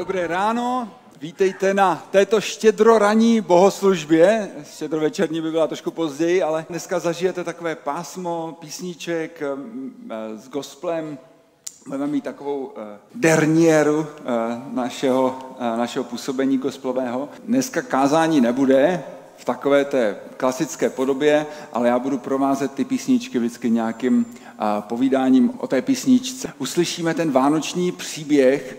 Dobré ráno, vítejte na této štědroranní bohoslužbě. Štědrovečerní by byla trošku později, ale dneska zažijete takové pásmo písniček s gospelem. Budeme mít takovou derniéru našeho působení gospelového. Dneska kázání nebude v takové té klasické podobě, ale já budu provázet ty písničky vždycky nějakým povídáním o té písničce. Uslyšíme ten vánoční příběh,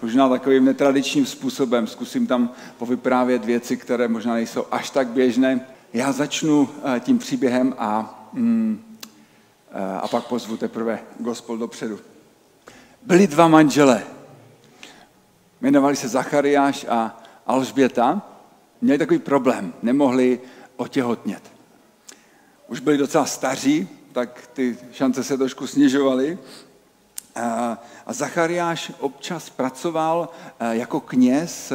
možná takovým netradičním způsobem. Zkusím tam povyprávět věci, které možná nejsou až tak běžné. Já začnu tím příběhem a pak pozvu teprve gospel dopředu. Byli dva manželé. Jmenovali se Zachariáš a Alžběta. Měli takový problém, nemohli otěhotnět. Už byli docela staří, tak ty šance se trošku snižovaly. A Zachariáš občas pracoval jako kněz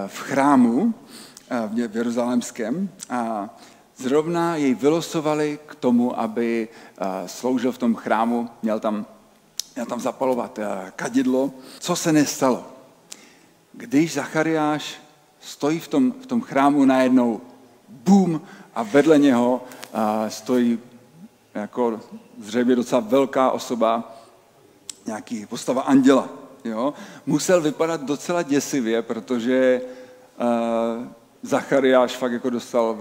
v chrámu v Jeruzalémském a zrovna jej vylosovali k tomu, aby sloužil v tom chrámu, měl tam zapalovat kadidlo. Co se nestalo? Když Zachariáš stojí v tom chrámu, najednou bum, a vedle něho stojí jako zřejmě docela velká osoba, nějaký postava anděla. Jo? Musel vypadat docela děsivě, protože Zachariáš fakt jako dostal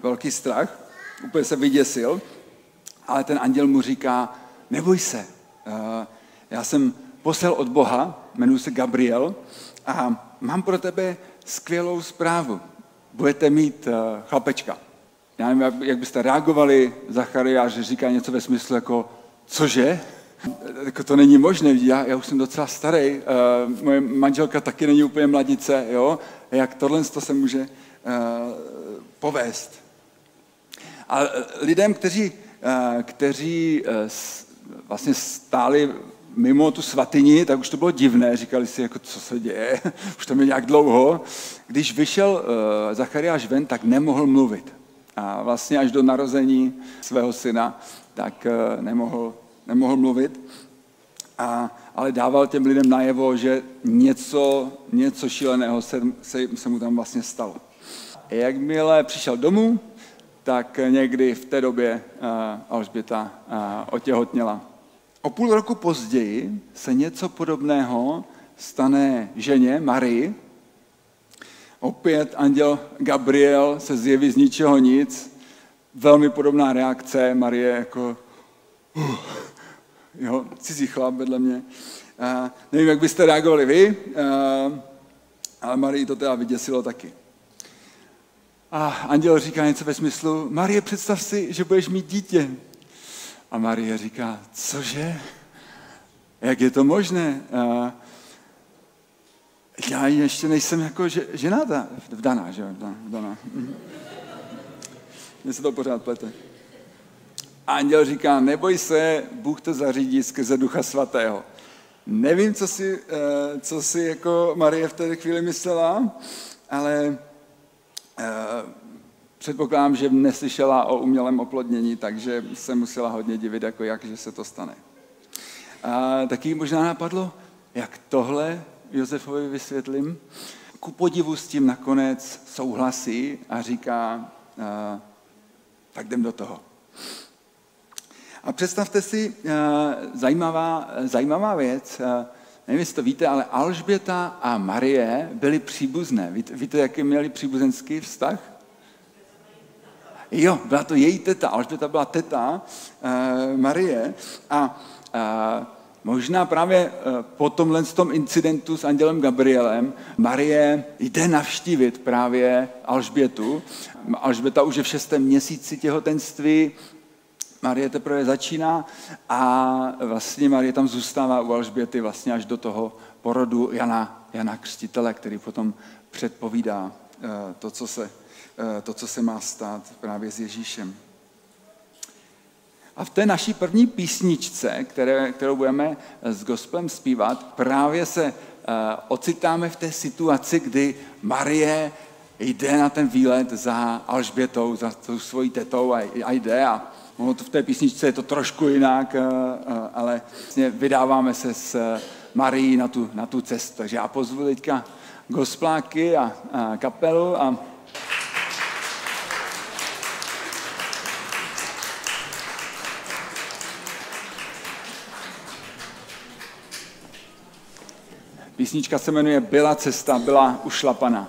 velký strach, úplně se vyděsil, ale ten anděl mu říká, neboj se, já jsem poslal od Boha, jmenuji se Gabriel a mám pro tebe skvělou zprávu. Budete mít chlapečka. Já nevím, jak byste reagovali, Zachariáš říká něco ve smyslu jako, cože? Jako to není možné, já už jsem docela starý, moje manželka taky není úplně mladice, jo? Jak tohle se může povést. A lidem, kteří vlastně stáli mimo tu svatyni, tak už to bylo divné, říkali si, jako, co se děje, už tam je nějak dlouho. Když vyšel Zachariáš ven, tak nemohl mluvit. A vlastně až do narození svého syna, tak nemohl mluvit, ale dával těm lidem najevo, že něco šíleného se mu tam vlastně stalo. Jakmile přišel domů, tak někdy v té době Alžběta otěhotněla. O půl roku později se něco podobného stane ženě Marii. Opět anděl Gabriel se zjeví z ničeho nic. Velmi podobná reakce. Marie jako cizí chlap vedle mě. Nevím, jak byste reagovali vy, ale Marii to teda vyděsilo taky. A anděl říká něco ve smyslu, Marie, představ si, že budeš mít dítě. A Marie říká, cože? Jak je to možné? Já ještě nejsem jako ženáta, vdaná, že jo? Vdaná. Mně se to pořád plete. A anděl říká, neboj se, Bůh to zařídí skrze Ducha Svatého. Nevím, co si jako Marie v té chvíli myslela, ale předpokládám, že neslyšela o umělém oplodnění, takže se musela hodně divit, jako jak, že se to stane. A taky možná napadlo, jak tohle Josefovi vysvětlím. Ku podivu s tím nakonec souhlasí a říká, tak jdem do toho. A představte si, zajímavá věc, nevím, jestli to víte, ale Alžběta a Marie byly příbuzné. Víte, jaký měli příbuzenský vztah? Jo, byla to její teta. Alžběta byla teta Marie a možná právě po tomhle incidentu s andělem Gabrielem Marie jde navštívit právě Alžbětu. Alžběta už je v 6. měsíci těhotenství, Marie teprve začíná a vlastně Marie tam zůstává u Alžběty vlastně až do toho porodu Jana Křtitele, který potom předpovídá to, co se má stát právě s Ježíšem. A v té naší první písničce, kterou budeme s gospelem zpívat, právě se ocitáme v té situaci, kdy Marie jde na ten výlet za Alžbětou, za tou svojí tetou a jde a v té písničce je to trošku jinak, ale vlastně vydáváme se s Marii na tu cestu. Takže já pozvu teďka gospláky a kapelu a písnička se jmenuje Byla cesta, byla ušlapaná.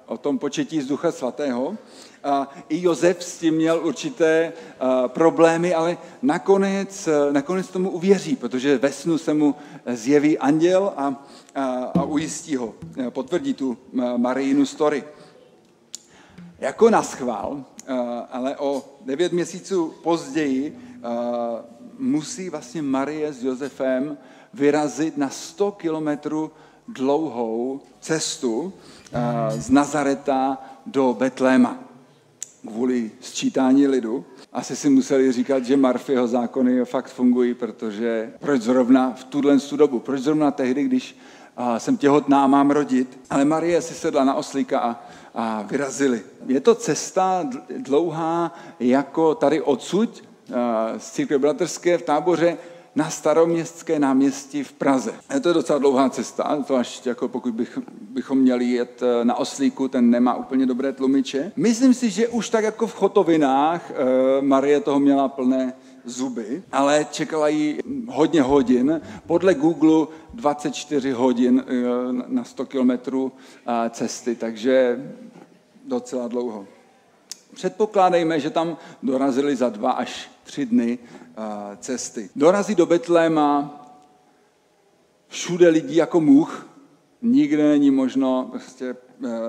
o tom početí z Ducha Svatého. I Josef s tím měl určité problémy, ale nakonec tomu uvěří, protože ve snu se mu zjeví anděl a ujistí ho, potvrdí tu Marijinu story. Jako naschvál, ale o 9 měsíců později musí vlastně Marie s Josefem vyrazit na 100 kilometrů dlouhou cestu z Nazareta do Betléma kvůli sčítání lidu. Asi si museli říkat, že Murphyho zákony fakt fungují, protože proč zrovna v tuhle dobu, proč zrovna tehdy, když jsem těhotná a mám rodit. Ale Marie si sedla na oslíka a vyrazili. Je to cesta dlouhá jako tady odsud, z Církve bratrské v Táboře na Staroměstské náměstí v Praze. Je to docela dlouhá cesta, zvlášť jako pokud bychom měli jet na oslíku, ten nemá úplně dobré tlumiče. Myslím si, že už tak jako v Chotovinách Marie toho měla plné zuby, ale čekala jí hodně hodin. Podle Google 24 hodin na 100 kilometrů cesty, takže docela dlouho. Předpokládejme, že tam dorazili za 2 až 3 dny cesty. Dorazí do Betléma, všude lidí jako much, nikde není možno prostě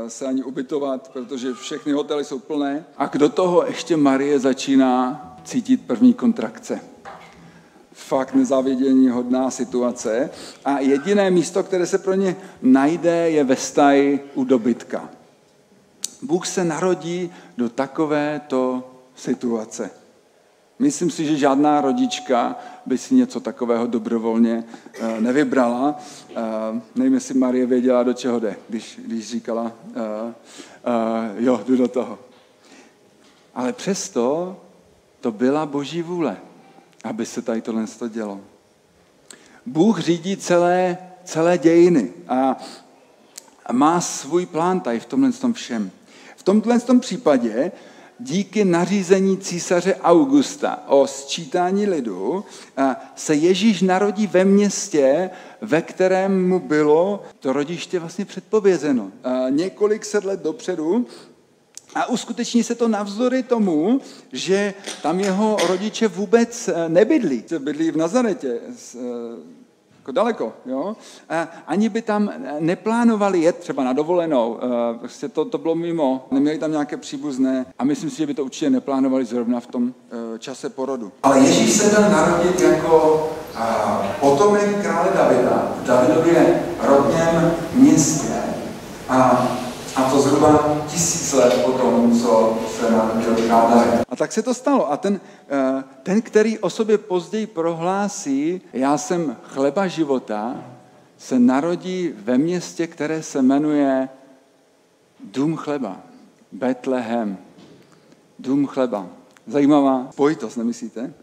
se ani ubytovat, protože všechny hotely jsou plné. A do toho ještě Marie začíná cítit první kontrakce. Fakt nezávidění hodná situace. A jediné místo, které se pro ně najde, je ve stáji u dobytka. Bůh se narodí do takovéto situace. Myslím si, že žádná rodička by si něco takového dobrovolně nevybrala. Nevím, jestli Marie věděla, do čeho jde, když říkala, jo, jdu do toho. Ale přesto to byla Boží vůle, aby se tady tohle dělo. Bůh řídí celé dějiny a má svůj plán tady v tomhle všem. V tomhle případě díky nařízení císaře Augusta o sčítání lidu se Ježíš narodí ve městě, ve kterém mu bylo to rodiště vlastně předpovězeno. Několik set let dopředu a uskuteční se to navzdory tomu, že tam jeho rodiče vůbec nebydlí. Bydlí v Nazaretě, jako daleko, jo? Ani by tam neplánovali jet třeba na dovolenou, prostě to bylo mimo, neměli tam nějaké příbuzné a myslím si, že by to určitě neplánovali zrovna v tom čase porodu. Ale Ježíš se dal narodit jako potomek krále Davida v Davidově rodném městě a to zhruba 1000 let po tom, co se narodil král David. A tak se to stalo. A ten, který o sobě později prohlásí, já jsem chleba života, se narodí ve městě, které se jmenuje Dům chleba. Betlehem. Dům chleba. Zajímavá spojitost, nemyslíte?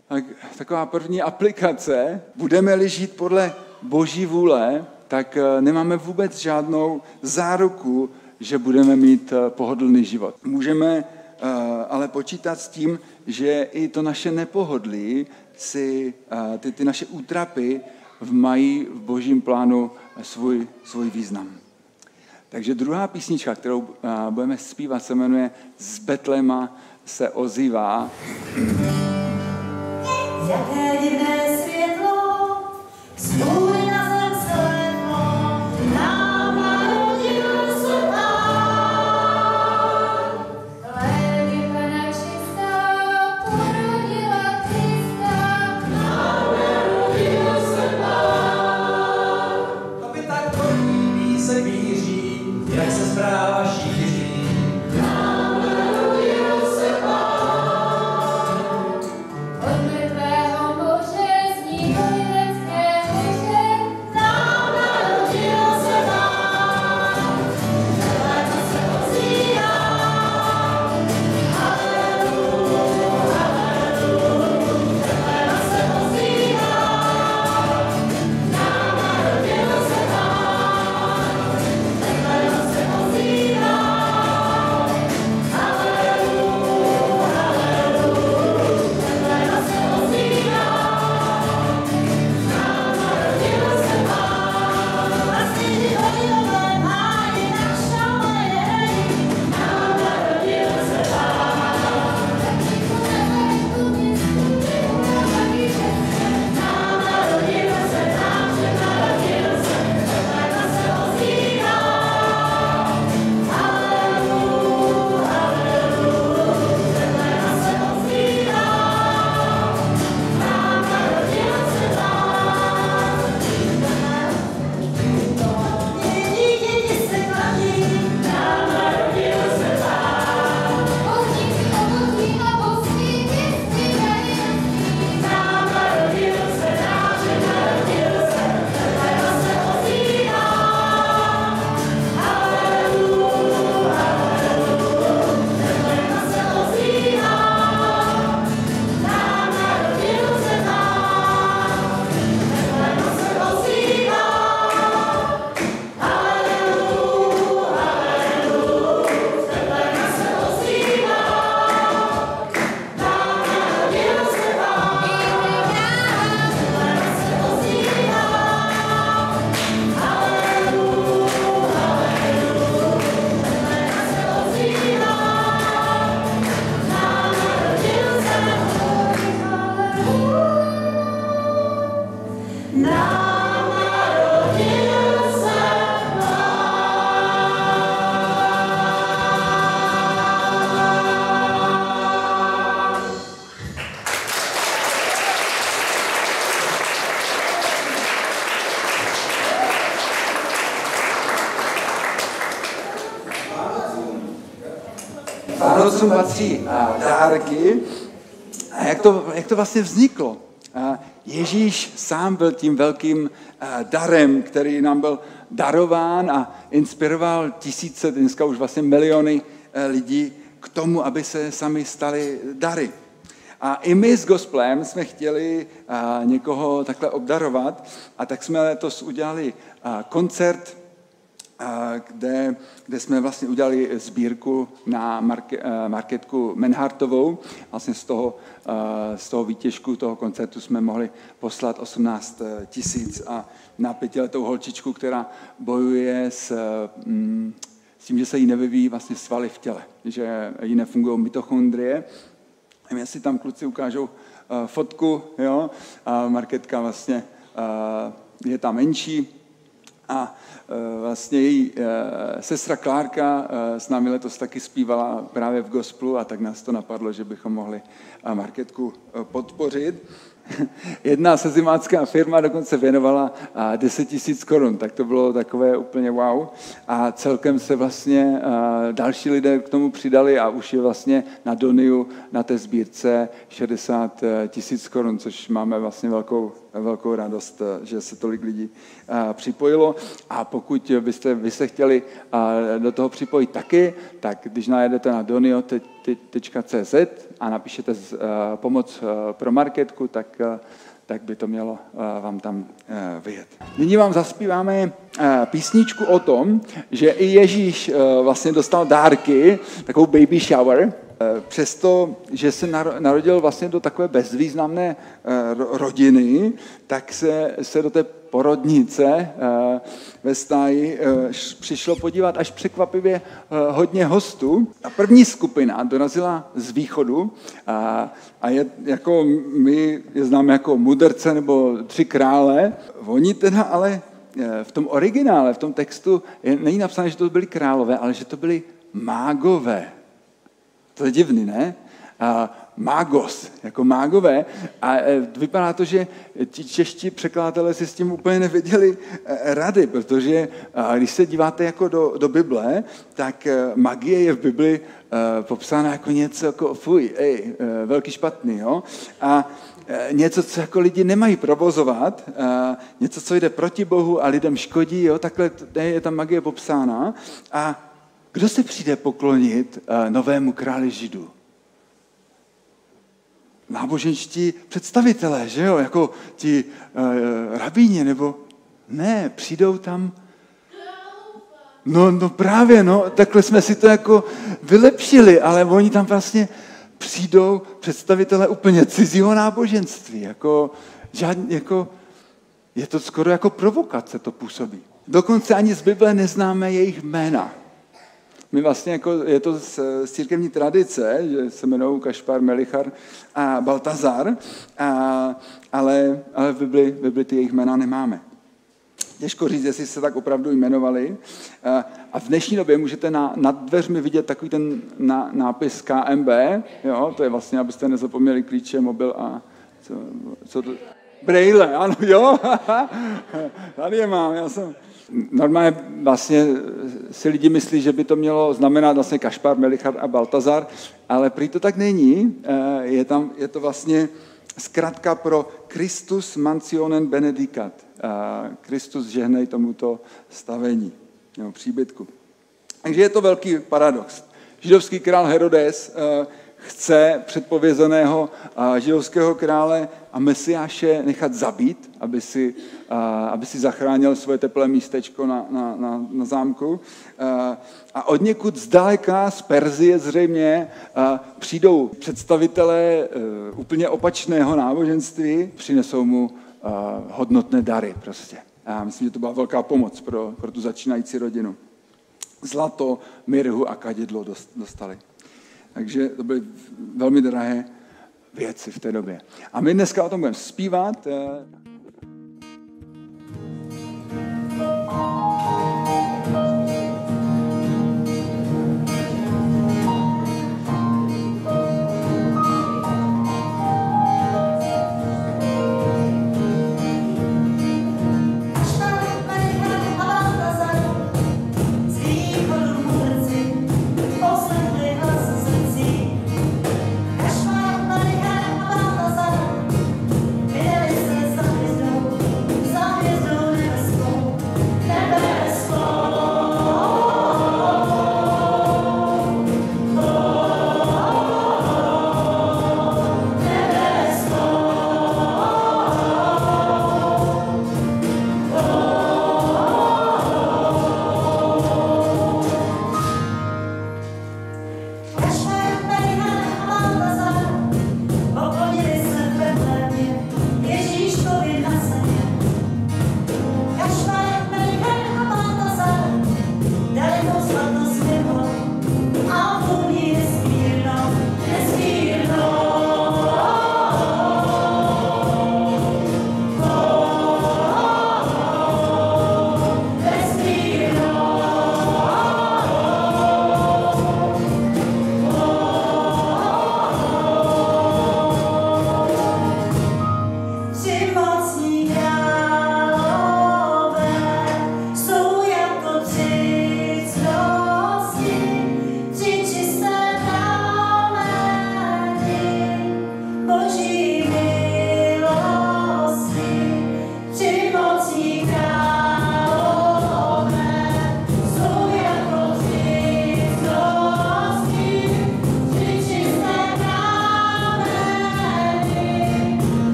Taková první aplikace. Budeme-li žít podle Boží vůle, tak nemáme vůbec žádnou záruku, že budeme mít pohodlný život. Můžeme ale počítat s tím, že i to naše nepohodlí, ty naše útrapy mají v Božím plánu svůj význam. Takže druhá písnička, kterou budeme zpívat, se jmenuje Z Betléma se ozývá. Jaké divné světlo, z hůry na zem slétlo, nám narodil se Pán. Léky Pana čistá, porodila Krista, nám narodil se Pán. Aby tak líbí se míří, jak se zpráva šíří. Nám narodil se Pán. Od mrtvého moře zní Galilecké hoře, nám narodil se Pán. Betléma se ozývá, halleluja, halleluja. Betléma se ozývá, nám narodil se Pán. Betléma se ozývá, halleluja, halleluja. Vánocům patří dárky. A jak to vlastně vzniklo? Ježíš sám byl tím velkým darem, který nám byl darován a inspiroval tisíce, dneska už vlastně miliony lidí k tomu, aby se sami stali dary. A i my s Gospelem jsme chtěli někoho takhle obdarovat a tak jsme letos udělali koncert, kde jsme vlastně udělali sbírku na marketku Manhartovou. Vlastně z toho výtěžku toho koncertu jsme mohli poslat 18 000 a na 5letou holčičku, která bojuje s tím, že se jí nevyvíjí vlastně svaly v těle, že jí nefungují mitochondrie. A jestli tam kluci ukážou fotku, jo, a marketka vlastně je tam menší, a vlastně její sestra Klárka s námi letos taky zpívala právě v gospelu a tak nás to napadlo, že bychom mohli marketku podpořit. Jedna sezimácká firma dokonce věnovala 10 000 korun, tak to bylo takové úplně wow. A celkem se vlastně další lidé k tomu přidali a už je vlastně na Doniu na té sbírce 60 000 korun, což máme vlastně velkou radost, že se tolik lidí připojilo. A pokud byste vy se chtěli do toho připojit taky, tak když najedete na donio.cz a napíšete pomoc pro marketku, tak by to mělo vám tam vyjet. Nyní vám zaspíváme písničku o tom, že i Ježíš vlastně dostal dárky, takovou baby shower, přesto, že se narodil vlastně do takové bezvýznamné rodiny, tak se do té porodnice ve stáji přišlo podívat až překvapivě hodně hostů. A první skupina dorazila z východu a je, jako my je známe jako mudrce nebo 3 krále. Oni teda ale v tom originále, v tom textu není napsané, že to byli králové, ale že to byli mágové. To je divný, ne? Mágos, jako mágové. A vypadá to, že ti čeští překladatelé si s tím úplně nevěděli rady, protože když se díváte jako do Bible, tak magie je v Bibli popsána jako něco jako fuj, velký špatný, jo? A něco, co jako lidi nemají provozovat, něco, co jde proti Bohu a lidem škodí, jo? Takhle je ta magie popsána. A kdo se přijde poklonit novému králi Židů? Náboženští představitelé, že jo, jako ti rabíni, nebo ne, přijdou tam. No právě, takhle jsme si to jako vylepšili, ale oni tam vlastně přijdou představitelé úplně cizího náboženství, jako je to skoro jako provokace, to působí. Dokonce ani z Bible neznáme jejich jména. My vlastně jako, je to z církevní tradice, že se jmenují Kašpar, Melichar a Baltazar, ale v Bibli ty jejich jména nemáme. Těžko říct, jestli se tak opravdu jmenovali. A v dnešní době můžete nad dveřmi vidět takový ten nápis KMB, jo, to je vlastně, abyste nezapomněli klíče, mobil a co to? Braille, ano, jo, tady je mám, já jsem... Normálně vlastně si lidi myslí, že by to mělo znamenat vlastně Kašpar, Melichar a Baltazar, ale prý to tak není. Je to vlastně zkratka pro Christus mansionen benedicat. Kristus žehnej tomuto stavení, nebo příbytku. Takže je to velký paradox. Židovský král Herodes chce předpovězeného židovského krále a Mesiáše nechat zabít, aby si zachránil svoje teplé místečko na zámku. A odněkud zdaleka, z Perzie zřejmě, přijdou představitelé úplně opačného náboženství, přinesou mu hodnotné dary prostě. A myslím, že to byla velká pomoc pro tu začínající rodinu. Zlato, mirhu a kadidlo dostali. Takže to byly velmi drahé věci v té době. A my dneska o tom budeme zpívat. Z východu mudrci poslechli hlas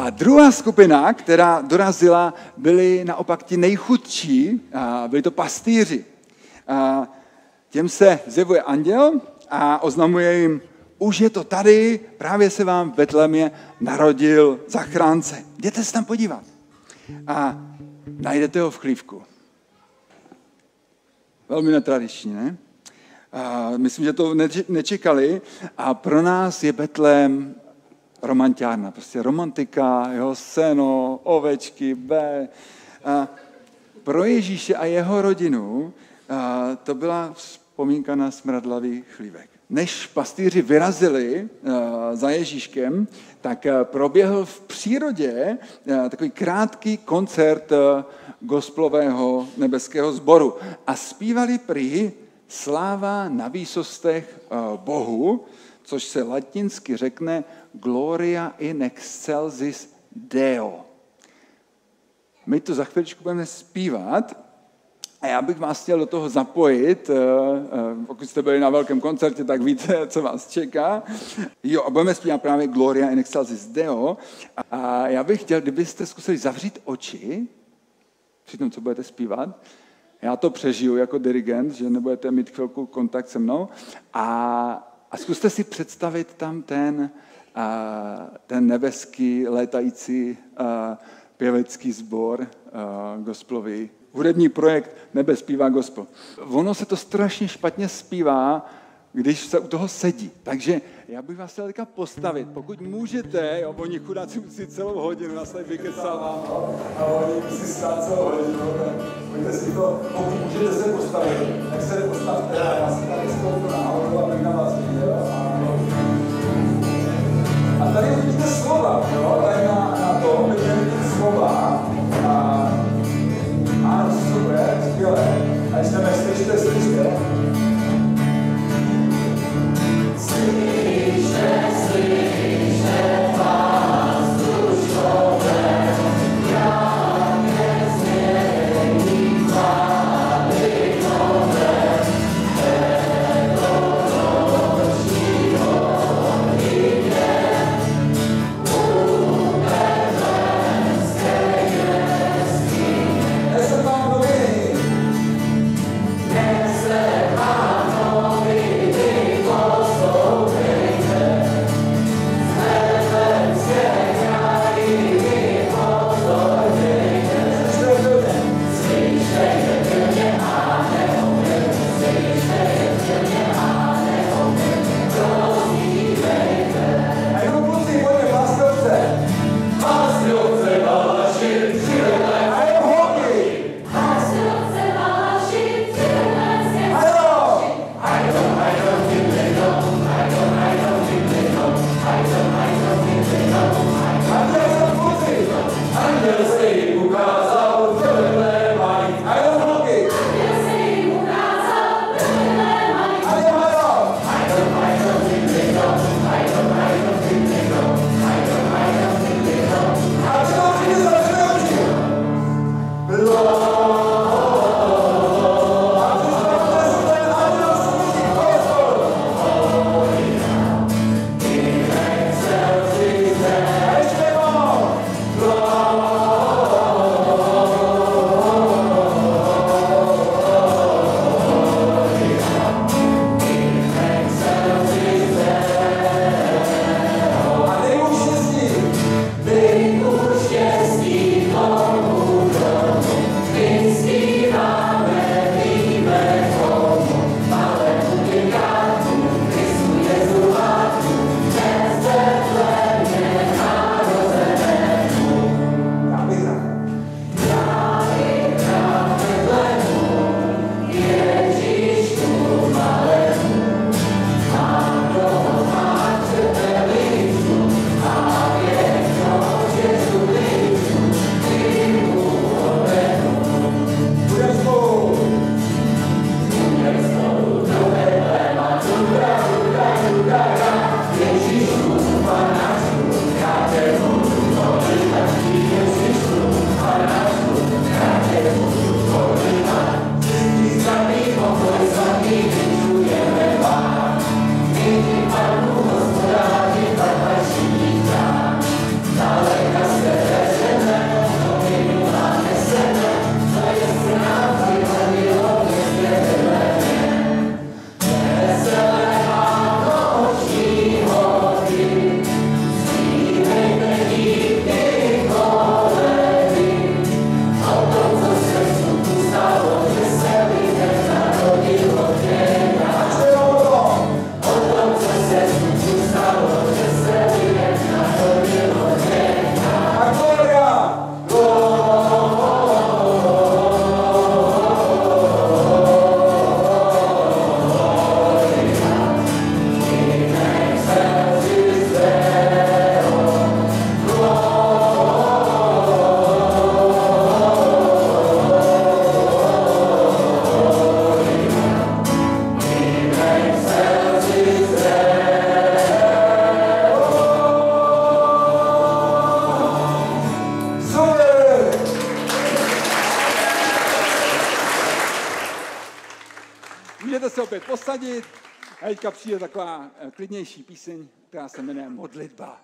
A druhá skupina, která dorazila, byli naopak ti nejchudší, byli to pastýři. Těm se zjevuje anděl a oznamuje jim, už je to tady, právě se vám v Betlémě narodil zachránce. Jděte se tam podívat. A najdete ho v chlívku. Velmi netradiční, ne? Myslím, že to nečekali a pro nás je Betlém romantiárna, prostě romantika, jeho seno, ovečky, pro Ježíše a jeho rodinu to byla vzpomínka na smradlavý chlívek. Než pastýři vyrazili za Ježíškem, tak proběhl v přírodě takový krátký koncert gospelového nebeského sboru a zpívali prý sláva na výsostech Bohu, což se latinsky řekne Gloria in excelsis Deo. My to za chvíličku budeme zpívat a já bych vás chtěl do toho zapojit. Pokud jste byli na velkém koncertě, tak víte, co vás čeká. Jo, a budeme zpívat právě Gloria in excelsis Deo. A já bych chtěl, kdybyste zkusili zavřít oči při tom, co budete zpívat. Já to přežiju jako dirigent, že nebudete mít chvilku kontakt se mnou. A zkuste si představit tam ten nebeský létající pěvecký sbor gospelový. Hudební projekt Nebe zpívá gospel. Ono se to strašně špatně zpívá, když se u toho sedí. Takže já bych vás chtěl teďka postavit. Pokud můžete, jo, oni chudáci musí celou hodinu, nás tady vykecávám, a oni musí stát celou hodinu. Pojďte si to, pokud můžete se postavit, tak se nepostavte. Já se tady stoupnu nahoru, abych na vás viděl. A tady vidíte slova, jo? Tady na to vidíte slova. Ano, super, skvěle. A když jdeme, slyšte. Slyšte vás dušové, jak nezmění chvály nové, této posadit. A teďka přijde taková klidnější píseň, která se jmenuje Modlitba.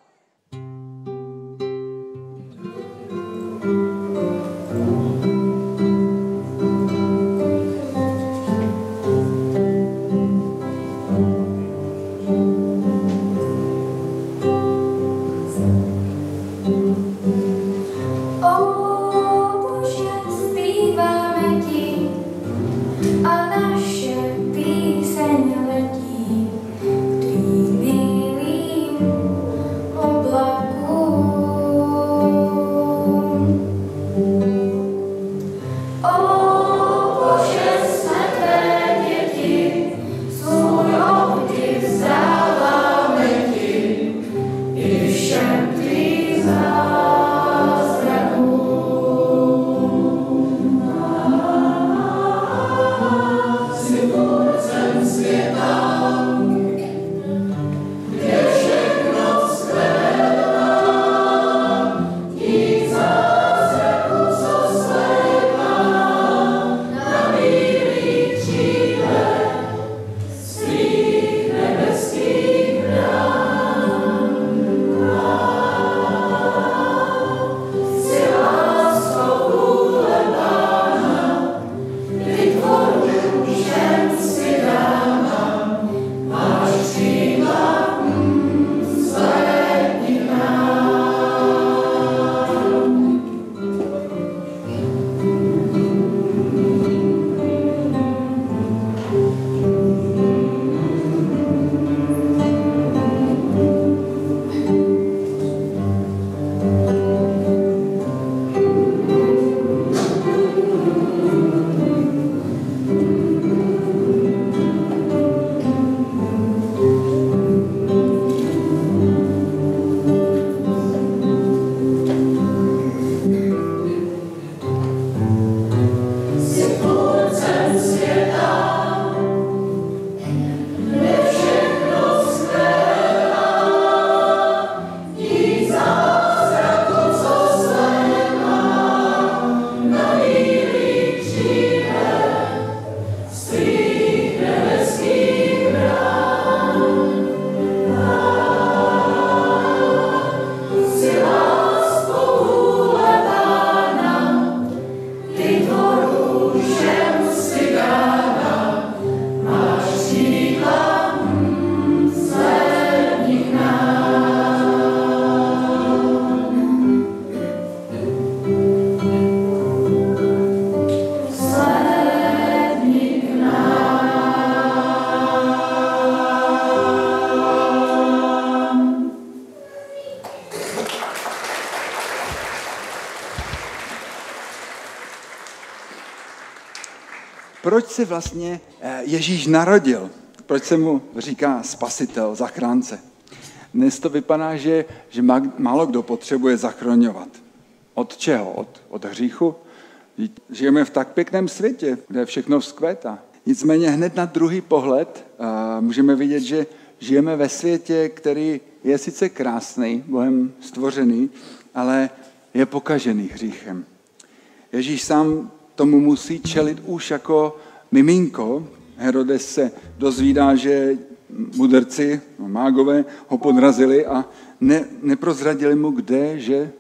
Proč se vlastně Ježíš narodil? Proč se mu říká spasitel, zachránce? Dnes to vypadá, že málo kdo potřebuje zachraňovat. Od čeho? Od hříchu? Žijeme v tak pěkném světě, kde všechno vzkvétá. Nicméně hned na druhý pohled můžeme vidět, že žijeme ve světě, který je sice krásný, Bohem stvořený, ale je pokažený hříchem. Ježíš sám tomu musí čelit už jako miminko. Herodes se dozvídá, že mudrci, mágové ho podrazili a neprozradili mu, kde, že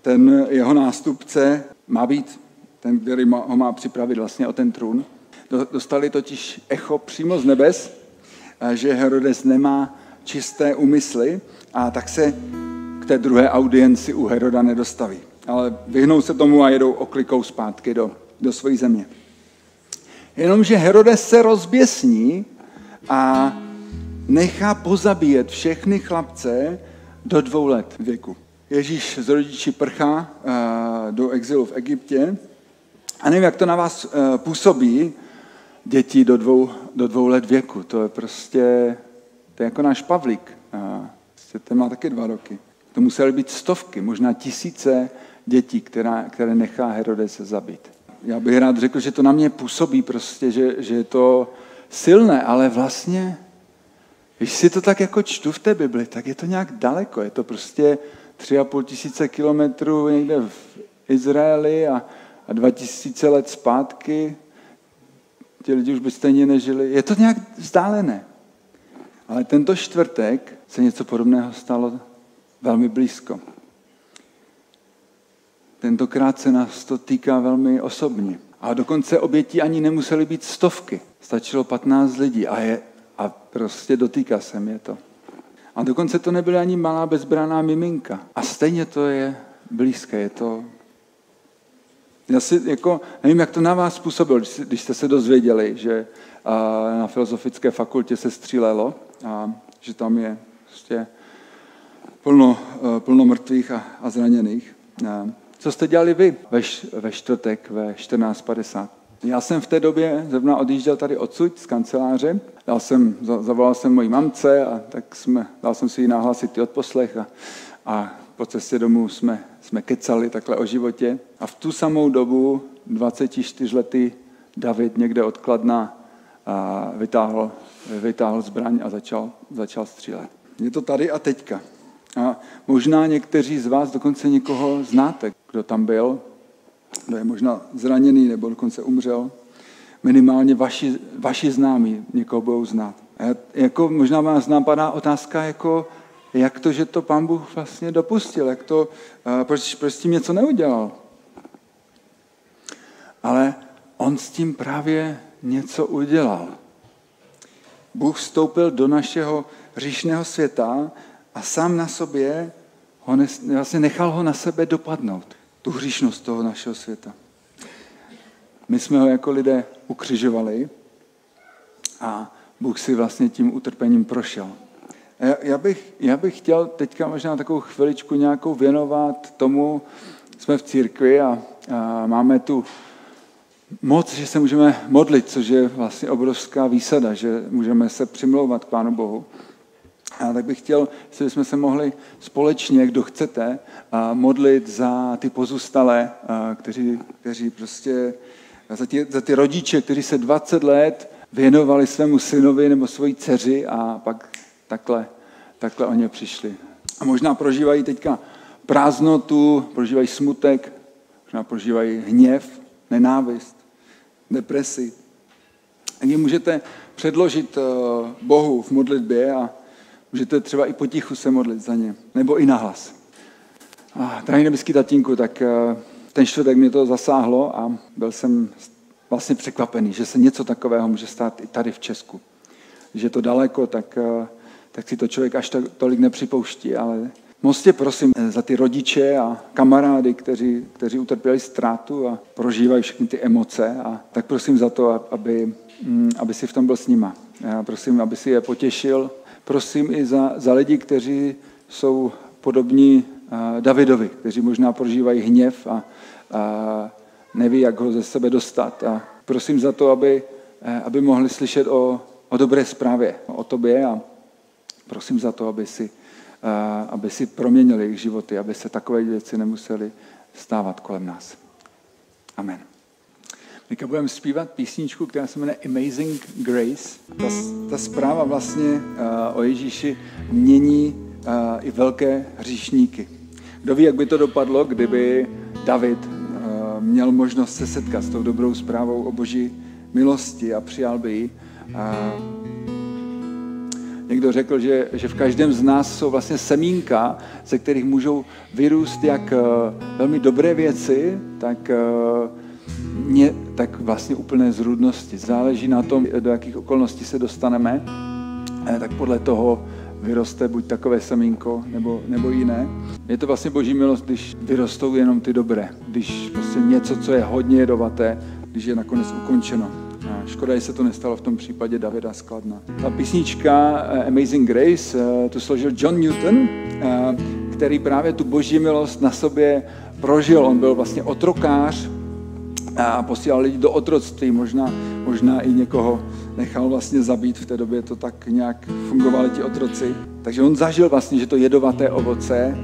ten jeho nástupce má být ten, který ho má připravit vlastně o ten trůn. Dostali totiž echo přímo z nebes, že Herodes nemá čisté úmysly a tak se k té druhé audienci u Heroda nedostaví. Ale vyhnou se tomu a jedou oklikou zpátky do své země. Jenomže Herodes se rozběsní a nechá pozabíjet všechny chlapce do 2 let věku. Ježíš z rodiči prchá do exilu v Egyptě a nevím, jak to na vás působí, děti do 2 let věku. To je prostě, to je jako náš Pavlík. Ten má taky 2 roky. To musely být stovky, možná tisíce dětí, které nechá Herodes zabít. Já bych rád řekl, že to na mě působí prostě, že je to silné, ale vlastně, když si to tak jako čtu v té Bibli, tak je to nějak daleko. Je to prostě 3,5 tisíce kilometrů někde v Izraeli a 2000 let zpátky. ti lidi už by stejně nežili. Je to nějak vzdálené. Ale tento čtvrtek se něco podobného stalo velmi blízko. Tentokrát se nás to týká velmi osobně. A dokonce obětí ani nemusely být stovky. Stačilo 15 lidí a prostě dotýká se mě to. A dokonce to nebyla ani malá bezbranná miminka. A stejně to je blízké, je to... Já si nevím, jak to na vás působilo, když jste se dozvěděli, že na filozofické fakultě se střílelo a že tam je prostě plno mrtvých a zraněných. Co jste dělali vy ve čtvrtek ve 14:50? Já jsem v té době zrovna odjížděl tady odsud z kanceláře. Zavolal jsem mojí mamce a dal jsem si jí nahlásit ty odposlech a po cestě domů jsme kecali takhle o životě. A v tu samou dobu 24letý David někde od Kladna vytáhl zbraň a začal střílet. Je to tady a teďka. A možná někteří z vás dokonce někoho znáte, kdo tam byl, kdo je možná zraněný nebo dokonce umřel. Minimálně vaši známí někoho budou znát. A možná vás napadá otázka, jak to, že to Pán Bůh vlastně dopustil, proč s tím něco neudělal. Ale on s tím právě něco udělal. Bůh vstoupil do našeho hříšného světa a sám na sobě vlastně nechal ho na sebe dopadnout. Tu hříšnost toho našeho světa. My jsme ho jako lidé ukřižovali a Bůh si vlastně tím utrpením prošel. Já bych chtěl teďka možná takovou chviličku nějakou věnovat tomu, jsme v církvi a máme tu moc, že se můžeme modlit, což je vlastně obrovská výsada, že můžeme se přimlouvat k Pánu Bohu. A tak bych chtěl, jestli bychom se mohli společně, kdo chcete, modlit za ty pozůstalé, kteří prostě, za ty rodiče, kteří se 20 let věnovali svému synovi nebo svojí dceři a pak takhle o ně přišli. A možná prožívají teďka prázdnotu, prožívají smutek, možná prožívají hněv, nenávist, depresi. A vy můžete předložit Bohu v modlitbě a můžete třeba i potichu se modlit za ně, nebo i nahlas. Drahý nebeský tatínku, tak ten čtvrtek mě to zasáhlo a byl jsem vlastně překvapený, že se něco takového může stát i tady v Česku. Když je to daleko, tak si to člověk až tolik nepřipouští, ale moc tě prosím za ty rodiče a kamarády, kteří utrpěli ztrátu a prožívají všechny ty emoce, a tak prosím za to, aby si v tom byl s nima. Já prosím, aby si je potěšil. Prosím i za lidi, kteří jsou podobní Davidovi, kteří možná prožívají hněv a neví, jak ho ze sebe dostat. A prosím za to, aby mohli slyšet o dobré zprávě o tobě, a prosím za to, aby si proměnili jejich životy, aby se takové věci nemusely stávat kolem nás. Amen. Teďka budeme zpívat písničku, která se jmenuje Amazing Grace. Ta zpráva vlastně o Ježíši mění i velké hříšníky. Kdo ví, jak by to dopadlo, kdyby David měl možnost se setkat s tou dobrou zprávou o Boží milosti a přijal by ji. Někdo řekl, že v každém z nás jsou vlastně semínka, ze kterých můžou vyrůst jak velmi dobré věci, tak vlastně úplné zrůdnosti. Záleží na tom, do jakých okolností se dostaneme, tak podle toho vyroste buď takové semínko, nebo jiné. Je to vlastně Boží milost, když vyrostou jenom ty dobré. Když prostě něco, co je hodně jedovaté, když je nakonec ukončeno. A škoda, že se to nestalo v tom případě Davida z Kladna. Ta písnička Amazing Grace tu složil John Newton, který právě tu Boží milost na sobě prožil. On byl vlastně otrokář a posílal lidi do otroctví, možná i někoho nechal vlastně zabít, v té době to tak nějak fungovali ti otroci. Takže on zažil vlastně, že to jedovaté ovoce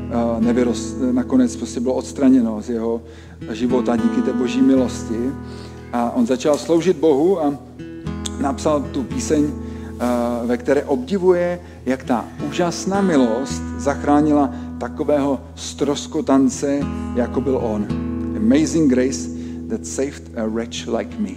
nakonec prostě bylo odstraněno z jeho života díky té Boží milosti. A on začal sloužit Bohu a napsal tu píseň, ve které obdivuje, jak ta úžasná milost zachránila takového ztroskotance, jako byl on. Amazing grace that saved a wretch like me.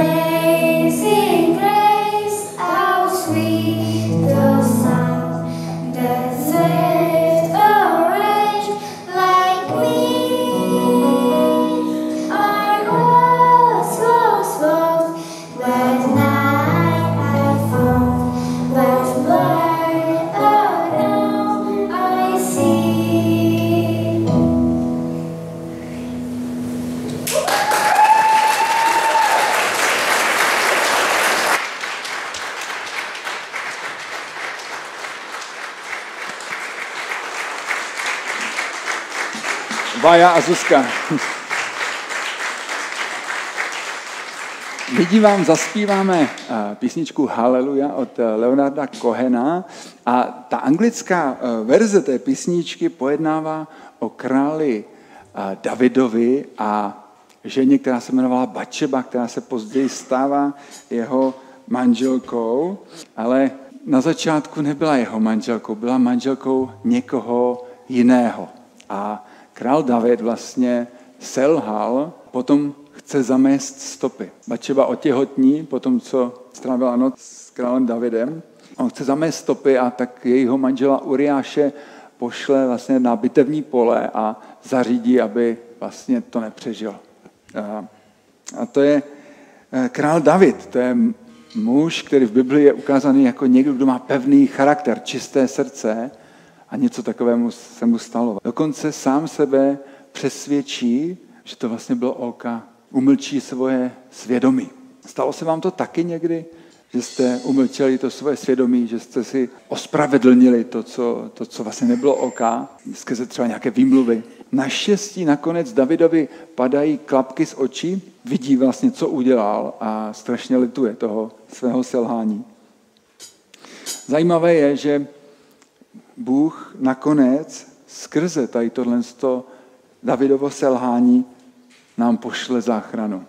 Amazing grace, how sweet the sound that saved a wretch like me. I was lost, that night I found that blood, now I see. Vaja a Zuzka. My vám zaspíváme písničku Haleluja od Leonarda Cohena a ta anglická verze té písničky pojednává o králi Davidovi a ženě, která se jmenovala Batšeba, která se později stává jeho manželkou, ale na začátku nebyla jeho manželkou, byla manželkou někoho jiného. A král David vlastně selhal, potom chce zamést stopy. Batšeba otěhotní, potom co strávila noc s králem Davidem, on chce zamést stopy a tak jejího manžela Uriáše pošle vlastně na bitevní pole a zařídí, aby vlastně to nepřežil. A to je král David, to je muž, který v Biblii je ukázaný jako někdo, kdo má pevný charakter, čisté srdce a něco takovému se mu stalo. Dokonce sám sebe přesvědčí, že to vlastně bylo OK, umlčí svoje svědomí. Stalo se vám to taky někdy, že jste umlčeli to svoje svědomí, že jste si ospravedlnili to, co vlastně nebylo OK, skrze třeba nějaké výmluvy. Naštěstí nakonec Davidovi padají klapky z očí, vidí vlastně, co udělal a strašně lituje toho svého selhání. Zajímavé je, že Bůh nakonec skrze tady tohle Davidovo selhání nám pošle záchranu.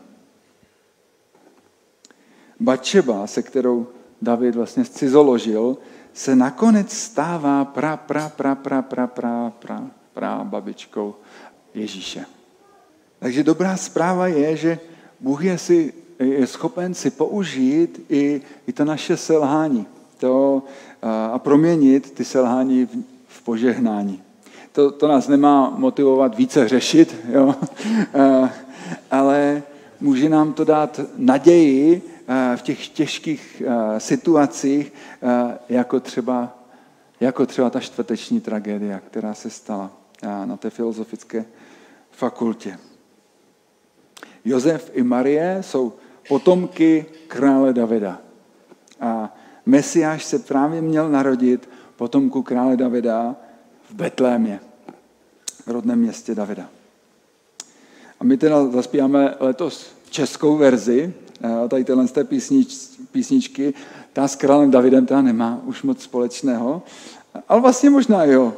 Batšeba, se kterou David vlastně zcizoložil, se nakonec stává babičkou Ježíše. Takže dobrá zpráva je, že Bůh je schopen si použít i to naše selhání a proměnit ty selhání v požehnání. To nás nemá motivovat více řešit, jo? Ale může nám to dát naději v těch těžkých situacích, jako třeba ta čtvrteční tragédie, která se stala na té filozofické fakultě. Josef i Marie jsou potomky krále Davida. A Mesiáš se právě měl narodit potomku krále Davida v Betlémě, v rodném městě Davida. A my teda zaspíváme letos českou verzi, tady téhle z té písničky, ta s králem Davidem ta nemá už moc společného, ale vlastně možná jo,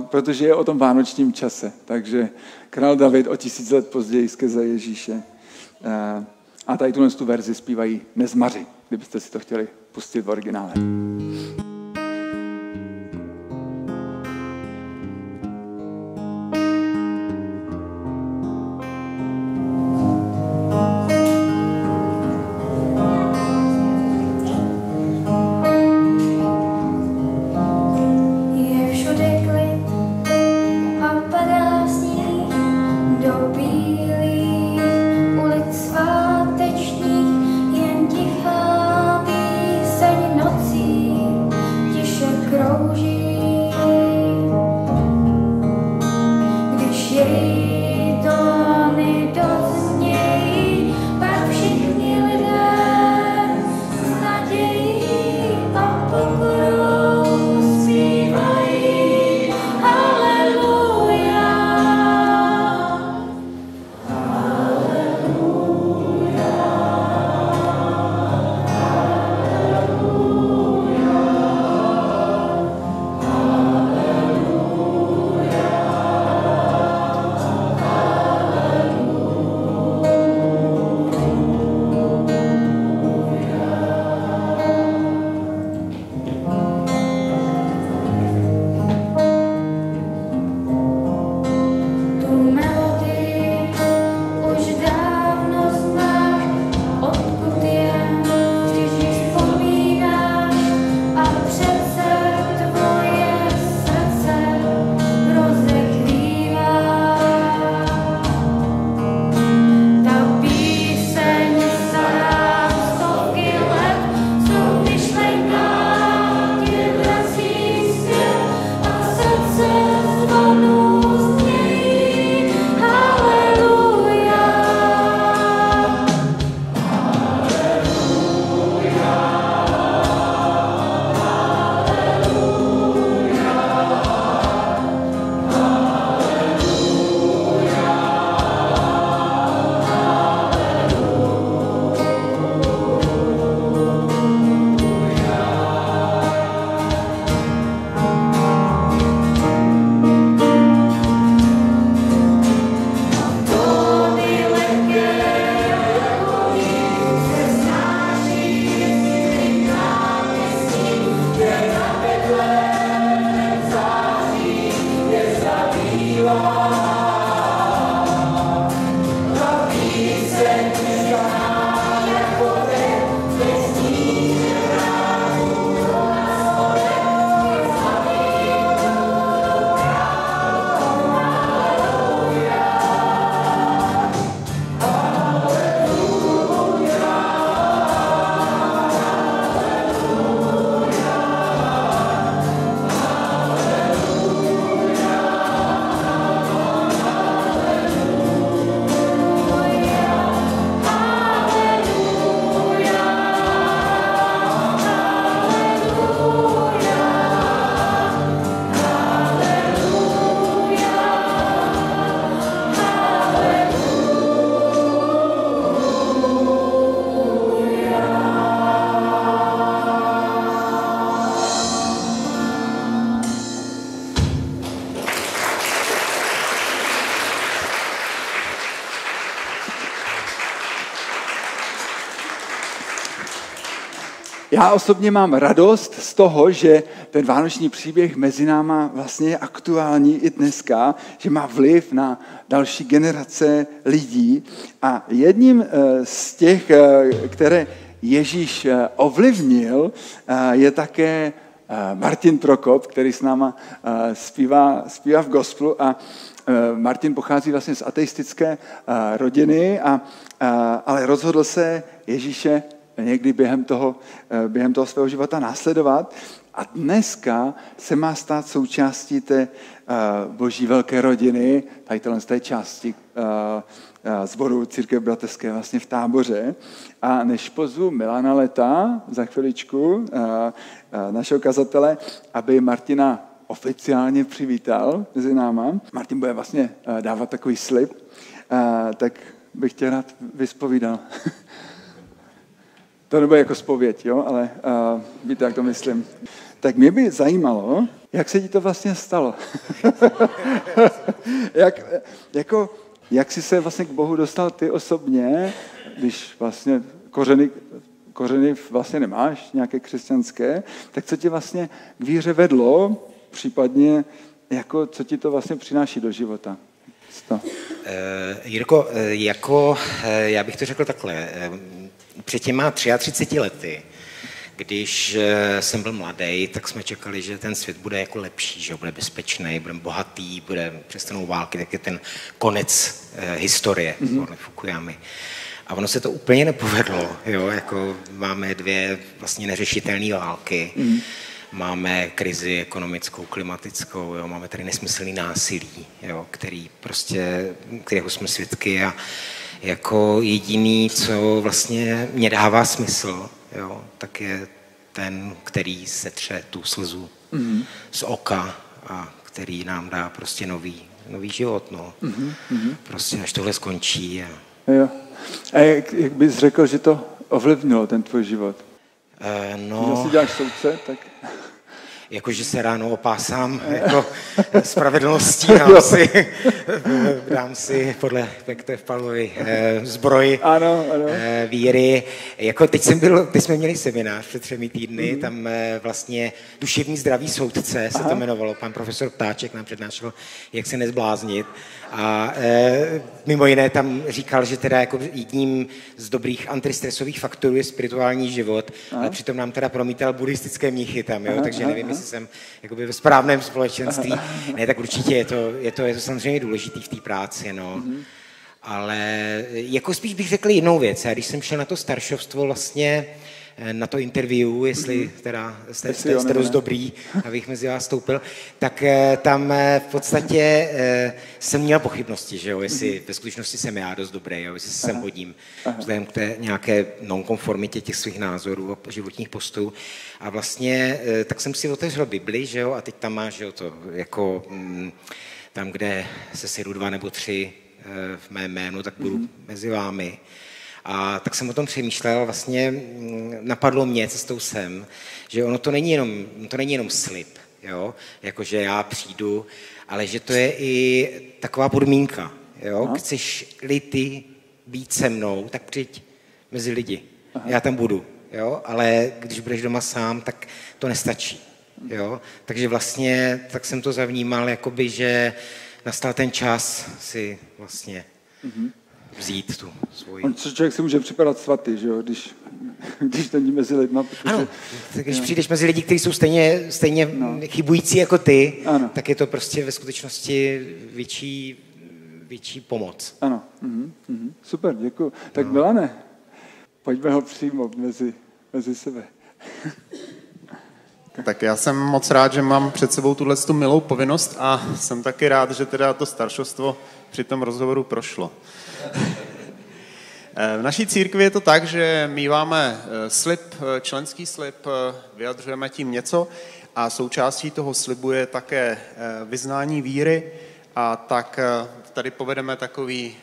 protože je o tom vánočním čase, takže král David o 1000 let později skrze Ježíše. A tady tu verzi zpívají Nezmaři, kdybyste si to chtěli pustit v originále. Jen tichá píseň nocí Já osobně mám radost z toho, že ten vánoční příběh mezi náma vlastně je aktuální i dneska, že má vliv na další generace lidí. A jedním z těch, které Ježíš ovlivnil, je také Martin Prokop, který s náma zpívá v gospelu. A Martin pochází vlastně z ateistické rodiny, ale rozhodl se Ježíše někdy během toho svého života následovat. A dneska se má stát součástí té boží velké rodiny, tady z té části sboru Církev bratrské vlastně v Táboře. A než pozvu Milana Leta za chviličku, našeho kazatele, aby Martina oficiálně přivítal mezi náma. Martin bude vlastně dávat takový slib, tak bych tě rád vyspovídal. To nebude jako zpověď, jo, ale víte, jak to myslím. Tak mě by zajímalo, jak se ti to vlastně stalo. Jak jsi se vlastně k Bohu dostal ty osobně, když vlastně kořeny vlastně nemáš, nějaké křesťanské, tak co tě vlastně k víře vedlo, případně jako, co ti to vlastně přináší do života? Jirko, já bych to řekl takhle. Před těma 33 lety, když jsem byl mladý, tak jsme čekali, že ten svět bude jako lepší, že bude bezpečný, bude bohatý, přestanou války, tak je ten konec historie podle Fukuyamy. A ono se to úplně nepovedlo, jo? Jako máme 2 vlastně neřešitelné války, máme krizi ekonomickou, klimatickou, jo? Máme tady nesmyslný násilí, jo? Kterého jsme svědky a jako jediný, co vlastně mě dává smysl, jo, tak je ten, který setře tu slzu z oka a který nám dá prostě nový život, no. Prostě až tohle skončí. Jo. A jak bys řekl, že to ovlivnilo ten tvůj život? Když si děláš soudce, tak... Jakože se ráno opásám jako spravedlností, dám si podle Pektev Pavlovy zbroj víry. Jako teď jsme měli seminář před 3 týdny, tam vlastně duševní zdraví soudce se to jmenovalo. Pan profesor Ptáček nám přednášel, jak se nezbláznit. A mimo jiné tam říkal, že teda jako jedním z dobrých antistresových faktorů je spirituální život, ale přitom nám teda promítal buddhistické mnichy tam, jo? Takže nevím, jestli jsem jakoby ve správném společenství. Ne, tak určitě je to samozřejmě důležitý v té práci, no. Ale jako spíš bych řekl jinou věc. Já když jsem šel na to staršovstvo vlastně, na to interview, jestli teda jste dost dobrý, abych mezi vás stoupil, tak tam v podstatě jsem měl pochybnosti, že jo, jestli ve skutečnosti jsem já dost dobrý, jo, jestli se sem hodím, vzhledem k té nějaké nonkonformitě těch svých názorů a životních postů. A vlastně tak jsem si otevřel Bibli, že jo, a teď tam máš, že jo, to jako tam, kde se sejdu 2 nebo 3 v mém jménu, tak budu mezi vámi. A tak jsem o tom přemýšlel, vlastně napadlo mě cestou sem, že ono to není jenom slib, jo? Jakože já přijdu, ale že to je i taková podmínka. Jo? Chceš-li ty být se mnou, tak přijď mezi lidi. Já tam budu, jo? Ale když budeš doma sám, tak to nestačí. Jo? Takže vlastně tak jsem to zavnímal, jakoby, že nastal ten čas si vlastně vzít tu svoji... Člověk si může připadat svatý, že jo, když není mezi lidma. Protože... Ano, tak když přijdeš mezi lidi, kteří jsou stejně chybující jako ty, tak je to prostě ve skutečnosti větší pomoc. Ano, super, děkuji. Tak Milane, pojďme ho přijmout mezi sebe. Tak já jsem moc rád, že mám před sebou tu milou povinnost a jsem taky rád, že teda to staršovstvo při tom rozhovoru prošlo. V naší církvi je to tak, že míváme slib, členský slib, vyjadřujeme tím něco a součástí toho slibu je také vyznání víry a tak tady povedeme takový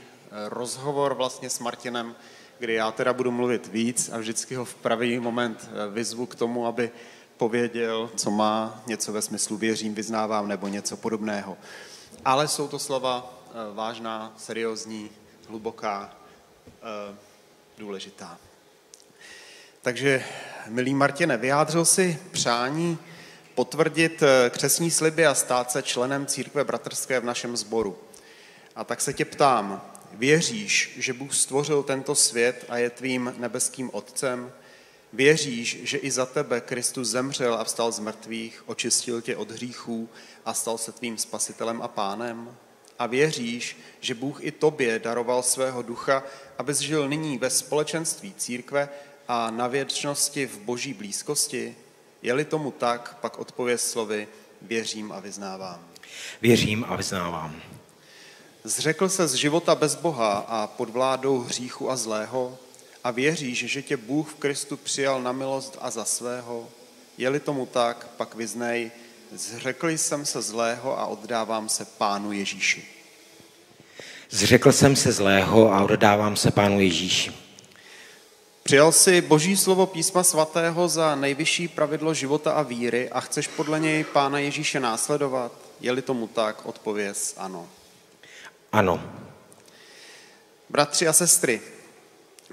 rozhovor vlastně s Martinem, kdy já teda budu mluvit víc a vždycky ho v pravý moment vyzvu k tomu, aby pověděl, co má, něco ve smyslu věřím, vyznávám nebo něco podobného. Ale jsou to slova vážná, seriózní, hluboká, důležitá. Takže Milý Martine, vyjádřil si přání potvrdit křestní sliby a stát se členem církve bratrské v našem sboru. A tak se tě ptám, věříš, že Bůh stvořil tento svět a je tvým nebeským otcem? Věříš, že i za tebe Kristus zemřel a vstal z mrtvých, očistil tě od hříchů a stal se tvým spasitelem a pánem? A věříš, že Bůh i tobě daroval svého ducha, abys žil nyní ve společenství církve a na věčnosti v boží blízkosti? Je-li tomu tak, pak odpověz slovy věřím a vyznávám. Věřím a vyznávám. Zřekl se z života bez Boha a pod vládou hříchu a zlého a věříš, že tě Bůh v Kristu přijal na milost a za svého? Je-li tomu tak, pak vyznej, zřekl jsem se zlého a oddávám se Pánu Ježíši. Zřekl jsem se zlého a oddávám se Pánu Ježíši. Přijal jsi Boží slovo Písma svatého za nejvyšší pravidlo života a víry a chceš podle něj Pána Ježíše následovat? Je-li tomu tak, odpověz ano. Ano. Bratři a sestry,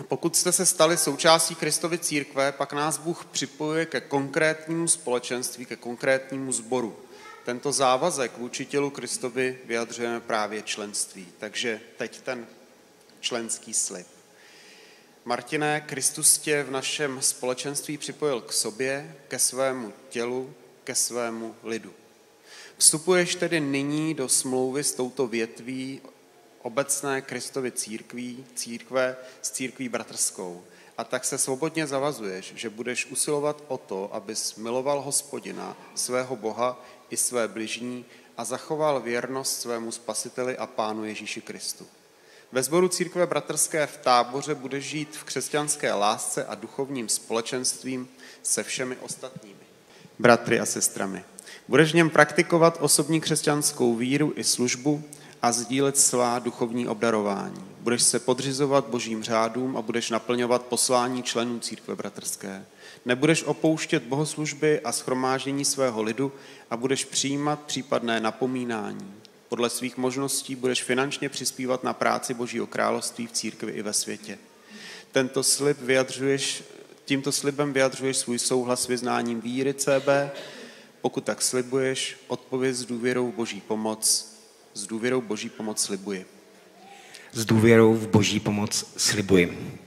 pokud jste se stali součástí Kristovy církve, pak nás Bůh připojuje ke konkrétnímu společenství, ke konkrétnímu sboru. Tento závazek vůči tělu Kristovi vyjadřujeme právě členství. Takže teď ten členský slib. Martine, Kristus tě v našem společenství připojil k sobě, ke svému tělu, ke svému lidu. Vstupuješ tedy nyní do smlouvy s touto větví obecné Kristovy církve s církví bratrskou. A tak se svobodně zavazuješ, že budeš usilovat o to, abys miloval Hospodina, svého Boha i své bližní a zachoval věrnost svému Spasiteli a Pánu Ježíši Kristu. Ve sboru církve bratrské v Táboře budeš žít v křesťanské lásce a duchovním společenstvím se všemi ostatními bratry a sestrami. Budeš v něm praktikovat osobní křesťanskou víru i službu a sdílet svá duchovní obdarování. Budeš se podřizovat božím řádům a budeš naplňovat poslání členů církve bratrské. Nebudeš opouštět bohoslužby a shromáždění svého lidu a budeš přijímat případné napomínání. Podle svých možností budeš finančně přispívat na práci Božího království v církvi i ve světě. Tímto slibem vyjadřuješ svůj souhlas s vyznáním víry CB. Pokud tak slibuješ, odpověď s důvěrou v Boží pomoc. S důvěrou v Boží pomoc slibuji. S důvěrou v Boží pomoc slibuji.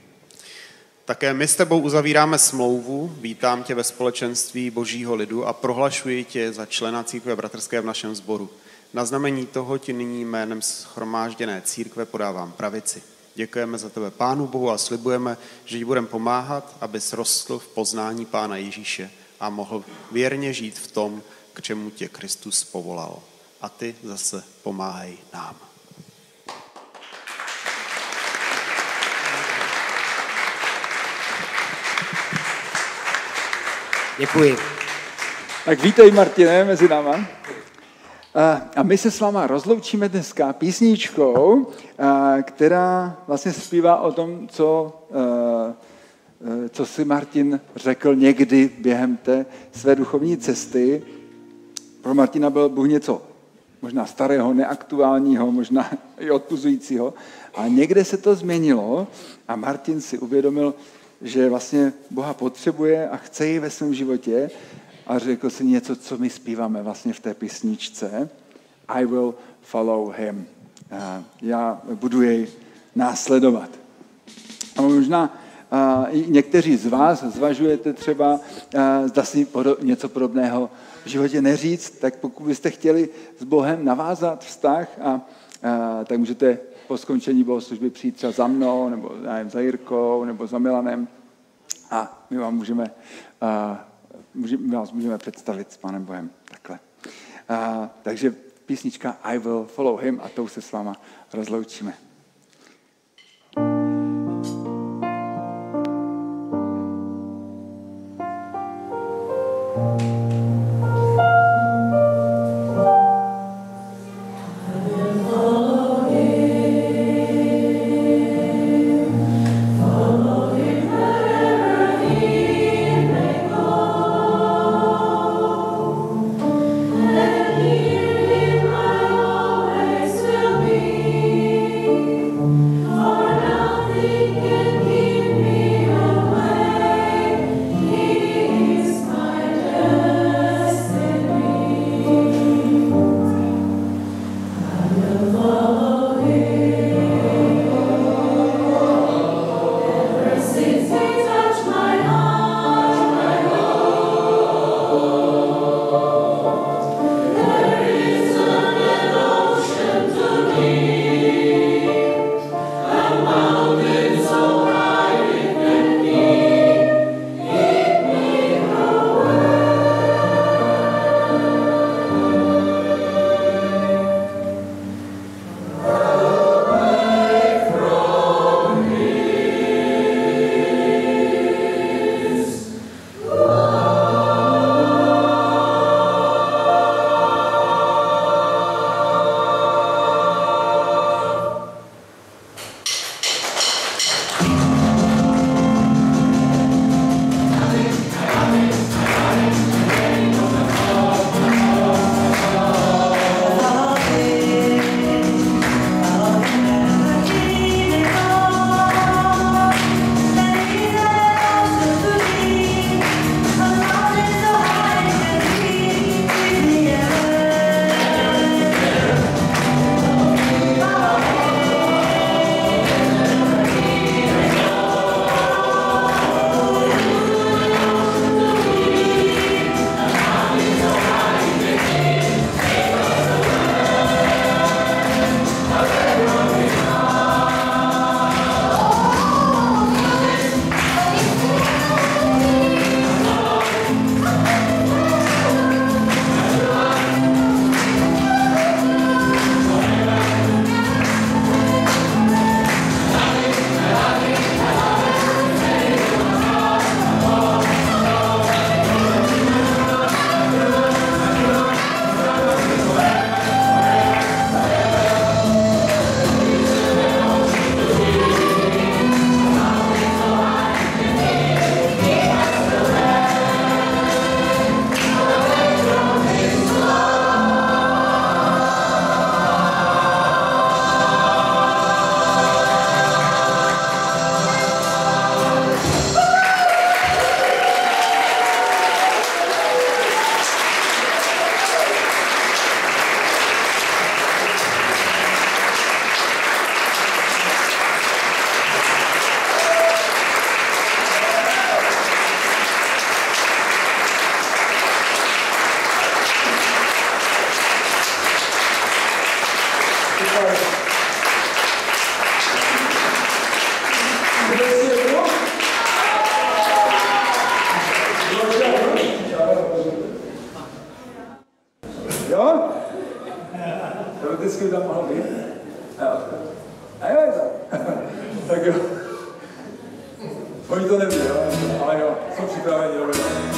Také my s tebou uzavíráme smlouvu, vítám tě ve společenství Božího lidu a prohlašuji tě za člena církve bratrské v našem sboru. Na znamení toho ti nyní jménem shromážděné církve podávám pravici. Děkujeme za tebe Pánu Bohu a slibujeme, že ti budeme pomáhat, abys rostl v poznání Pána Ježíše a mohl věrně žít v tom, k čemu tě Kristus povolal. A ty zase pomáhej nám. Děkuji. Tak vítej, Martine, mezi náma. A my se s váma rozloučíme dneska písničkou, která vlastně zpívá o tom, co si Martin řekl někdy během té své duchovní cesty. Pro Martina byl Bůh něco možná starého, neaktuálního, možná i odpuzujícího. A někde se to změnilo a Martin si uvědomil, že vlastně Boha potřebuje a chce ji ve svém životě a řekl si něco, co my zpíváme vlastně v té písničce. I will follow him. Já budu jej následovat. A možná někteří z vás zvažujete třeba, zda si něco podobného v životě neříct, tak pokud byste chtěli s Bohem navázat vztah, tak můžete po skončení bohoslužby přijít třeba za mnou, nebo za Jirkou, nebo za Milanem a my vám vás můžeme představit s Pánem Bohem takhle. Takže písnička I will follow him a tou se s váma rozloučíme. He teoreticky by tam mohl být. A jo, je to. Tak jo. Oni to neví, jo, ale jo, jsou připraveni, dobrý.